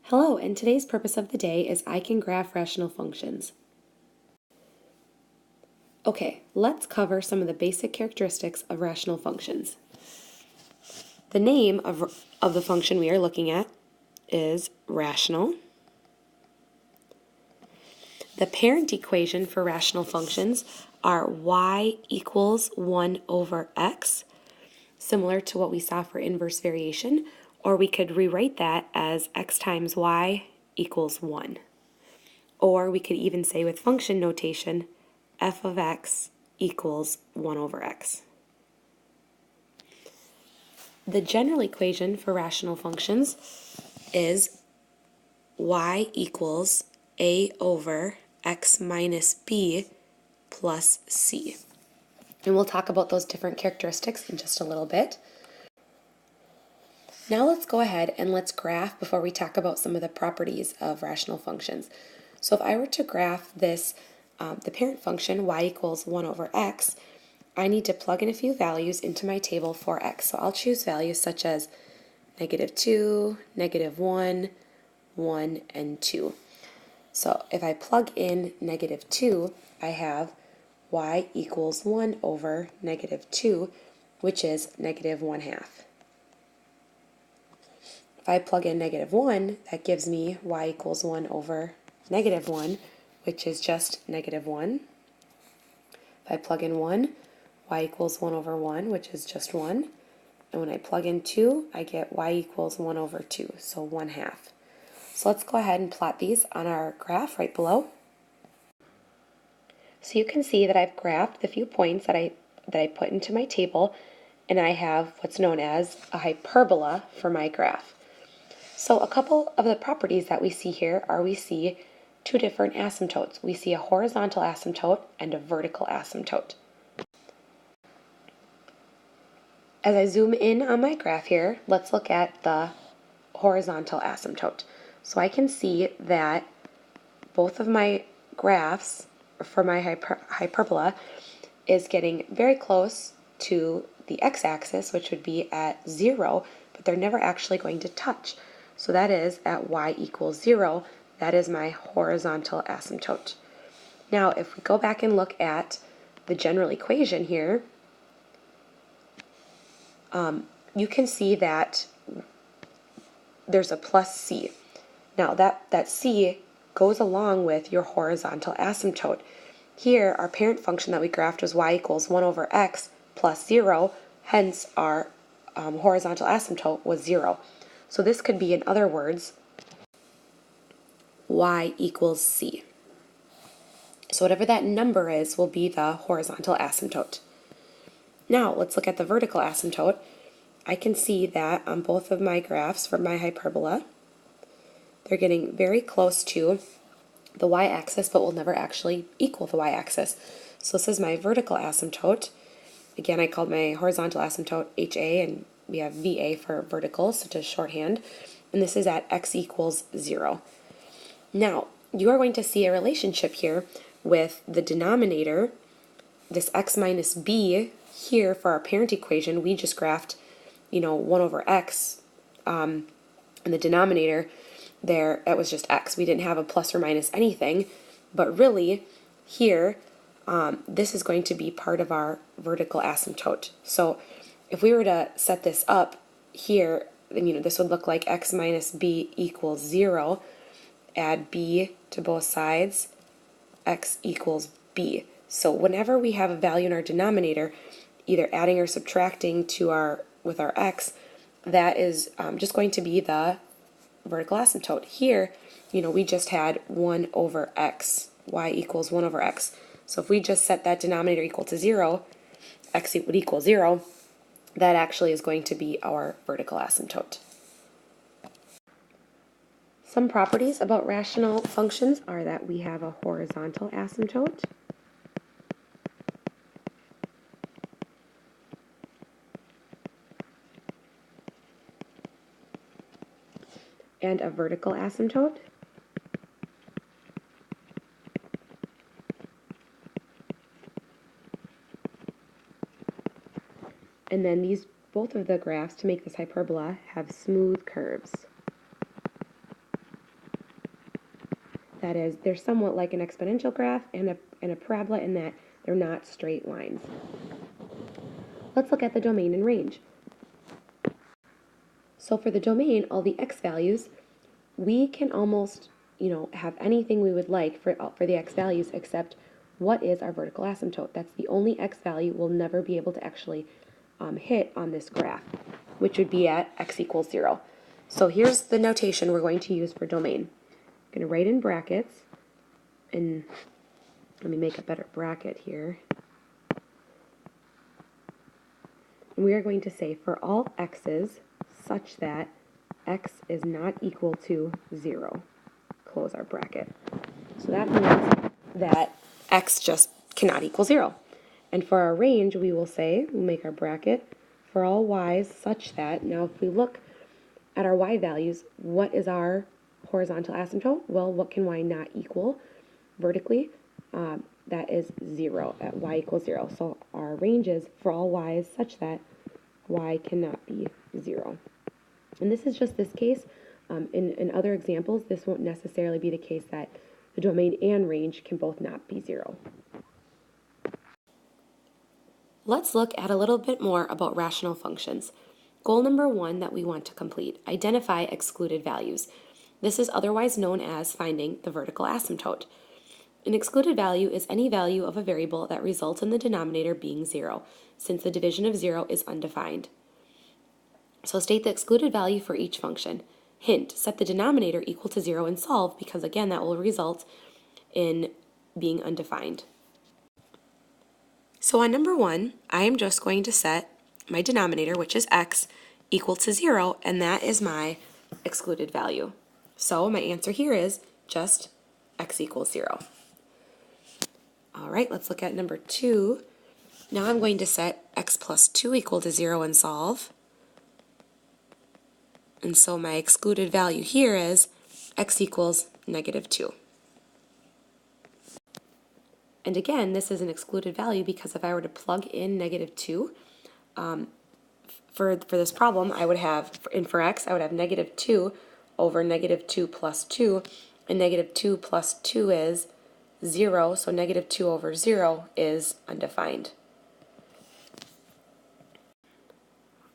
Hello, and today's purpose of the day is I can graph rational functions. Okay, let's cover some of the basic characteristics of rational functions. The name of the function we are looking at is rational. The parent equation for rational functions are y equals 1 over x, similar to what we saw for inverse variation, or we could rewrite that as x times y equals 1. Or we could even say with function notation, f of x equals 1 over x. The general equation for rational functions is y equals a over x minus b plus c. And we'll talk about those different characteristics in just a little bit. Now let's go ahead and let's graph before we talk about some of the properties of rational functions. So if I were to graph this, the parent function y equals 1 over x, I need to plug in a few values into my table for x. So I'll choose values such as -2, -1, 1, and 2. So if I plug in -2, I have y equals 1 over -2, which is -1/2. If I plug in -1, that gives me y equals 1 over -1, which is just -1. If I plug in 1, y equals 1 over 1, which is just 1. And when I plug in 2, I get y equals 1 over 2, so 1/2. So let's go ahead and plot these on our graph right below. So you can see that I've graphed the few points that I put into my table, and I have what's known as a hyperbola for my graph. So a couple of the properties that we see here are we see two different asymptotes. We see a horizontal asymptote and a vertical asymptote. As I zoom in on my graph here, let's look at the horizontal asymptote. So I can see that both of my graphs for my hyperbola is getting very close to the x-axis, which would be at 0, but they're never actually going to touch. So that is at y equals 0, that is my horizontal asymptote. Now, if we go back and look at the general equation here, you can see that there's a plus c. Now, that c goes along with your horizontal asymptote. Here, our parent function that we graphed was y equals 1 over x plus 0, hence our horizontal asymptote was 0. So this could be, in other words, y equals c. So whatever that number is will be the horizontal asymptote. Now, let's look at the vertical asymptote. I can see that on both of my graphs for my hyperbola, they're getting very close to the y-axis, but will never actually equal the y-axis. So this is my vertical asymptote. Again, I called my horizontal asymptote HA, and we have VA for vertical, so just shorthand. And this is at x equals 0. Now, you are going to see a relationship here with the denominator, this x minus b here for our parent equation. We just graphed, 1 over x, and the denominator there, that was just x. We didn't have a plus or minus anything, but really here, this is going to be part of our vertical asymptote. So if we were to set this up here, then this would look like x minus b equals 0. Add b to both sides, x equals b. So whenever we have a value in our denominator, either adding or subtracting with our x, that is just going to be the vertical asymptote. Here, we just had 1 over x, y equals 1 over x. So if we just set that denominator equal to 0, x would equal 0, that actually is going to be our vertical asymptote. Some properties about rational functions are that we have a horizontal asymptote, and a vertical asymptote. And then both of the graphs to make this hyperbola have smooth curves. that is they're somewhat like an exponential graph and a parabola in that they're not straight lines. Let's look at the domain and range. So for the domain, all the x values, we can almost, have anything we would like for the x values except what is our vertical asymptote. That's the only x value we'll never be able to actually hit on this graph, which would be at x equals 0. So here's the notation we're going to use for domain. I'm going to write in brackets, and let me make a better bracket here. And we are going to say for all x's such that x is not equal to 0. Close our bracket. So that means that x just cannot equal 0. And for our range, we'll make our bracket for all y's such that, now if we look at our y values, what is our horizontal asymptote? Well, what can y not equal vertically? That is 0 at y equals 0. So our range is for all y's such that y cannot be 0. And this is just this case. In other examples, this won't necessarily be the case that the domain and range can both not be 0. Let's look at a little bit more about rational functions. Goal number 1 that we want to complete, identify excluded values. This is otherwise known as finding the vertical asymptote. An excluded value is any value of a variable that results in the denominator being 0, since the division of 0 is undefined. So state the excluded value for each function. Hint, set the denominator equal to 0 and solve, because again that will result in being undefined. So on number 1, I am just going to set my denominator, which is x, equal to 0, and that is my excluded value. So my answer here is just x equals 0. All right, let's look at number 2. Now I'm going to set x plus 2 equal to 0 and solve. And so my excluded value here is x equals negative 2. And again, this is an excluded value because if I were to plug in negative 2, for this problem, I would have, for x, I would have negative 2 over negative 2 plus 2, and negative 2 plus 2 is 0, so negative 2 over 0 is undefined.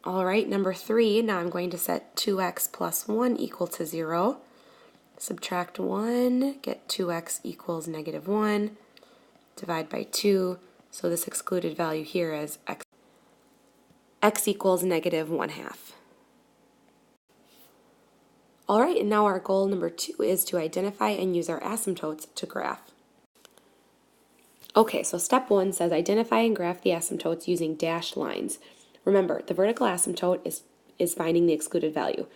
All right, number 3, now I'm going to set 2x plus 1 equal to 0. Subtract 1, get 2x equals negative 1. Divide by 2, so this excluded value here is x equals negative 1/2. All right, and now our goal number 2 is to identify and use our asymptotes to graph. Okay, so step 1 says identify and graph the asymptotes using dashed lines. Remember, the vertical asymptote is finding the excluded value.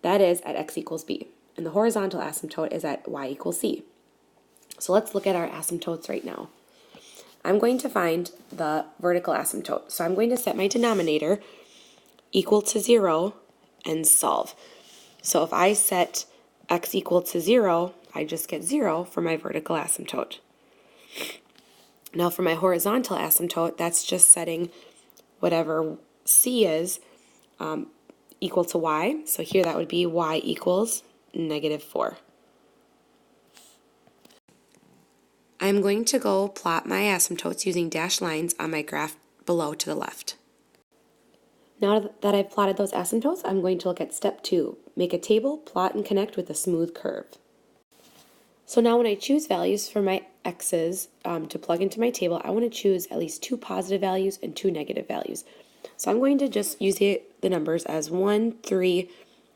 That is at x equals b, and the horizontal asymptote is at y equals c. So let's look at our asymptotes right now. I'm going to find the vertical asymptote. So I'm going to set my denominator equal to 0 and solve. So if I set x equal to 0, I just get 0 for my vertical asymptote. Now for my horizontal asymptote, that's just setting whatever c is equal to y. So here that would be y equals negative 4. I'm going to go plot my asymptotes using dashed lines on my graph below to the left. Now that I've plotted those asymptotes, I'm going to look at step 2. Make a table, plot, and connect with a smooth curve. So now when I choose values for my x's to plug into my table, I want to choose at least 2 positive values and 2 negative values. So I'm going to just use the numbers as 1, 3,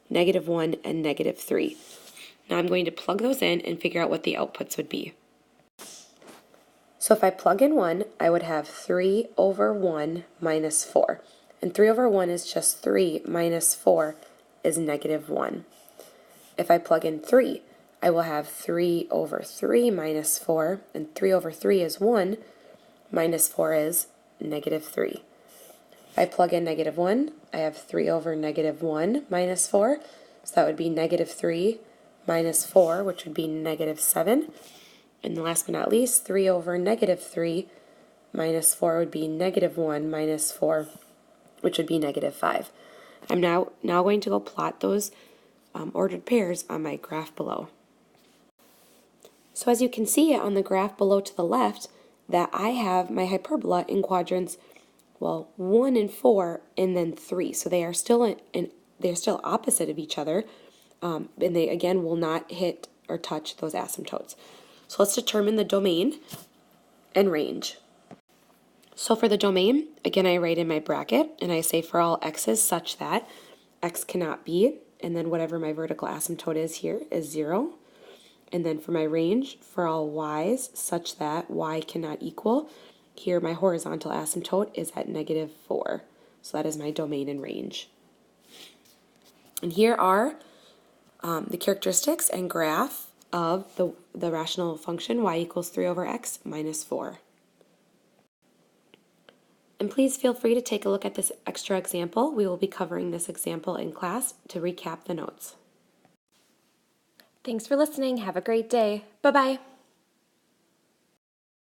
negative 1, and negative 3. Now I'm going to plug those in and figure out what the outputs would be. So if I plug in 1, I would have 3 over 1 minus 4. And 3 over 1 is just 3 minus 4 is negative 1. If I plug in 3, I will have 3 over 3 minus 4, and 3 over 3 is 1, minus 4 is negative 3. If I plug in negative 1, I have 3 over negative 1 minus 4, so that would be negative 3 minus 4, which would be negative 7. And last but not least, 3 over negative 3 minus 4 would be negative 1 minus 4, which would be negative 5. I'm now going to go plot those ordered pairs on my graph below. So as you can see on the graph below to the left, that I have my hyperbola in quadrants, well, 1 and 4, and then 3. So they are still they're still opposite of each other, and they again will not hit or touch those asymptotes. So let's determine the domain and range. So for the domain, again, I write in my bracket and I say for all x's such that x cannot be, and then whatever my vertical asymptote is here is 0. And then for my range, for all y's such that y cannot equal, here my horizontal asymptote is at -4. So that is my domain and range. And here are the characteristics and graph of the rational function y equals 3 over x minus 4. And please feel free to take a look at this extra example. We will be covering this example in class to recap the notes. Thanks for listening. Have a great day. Bye-bye.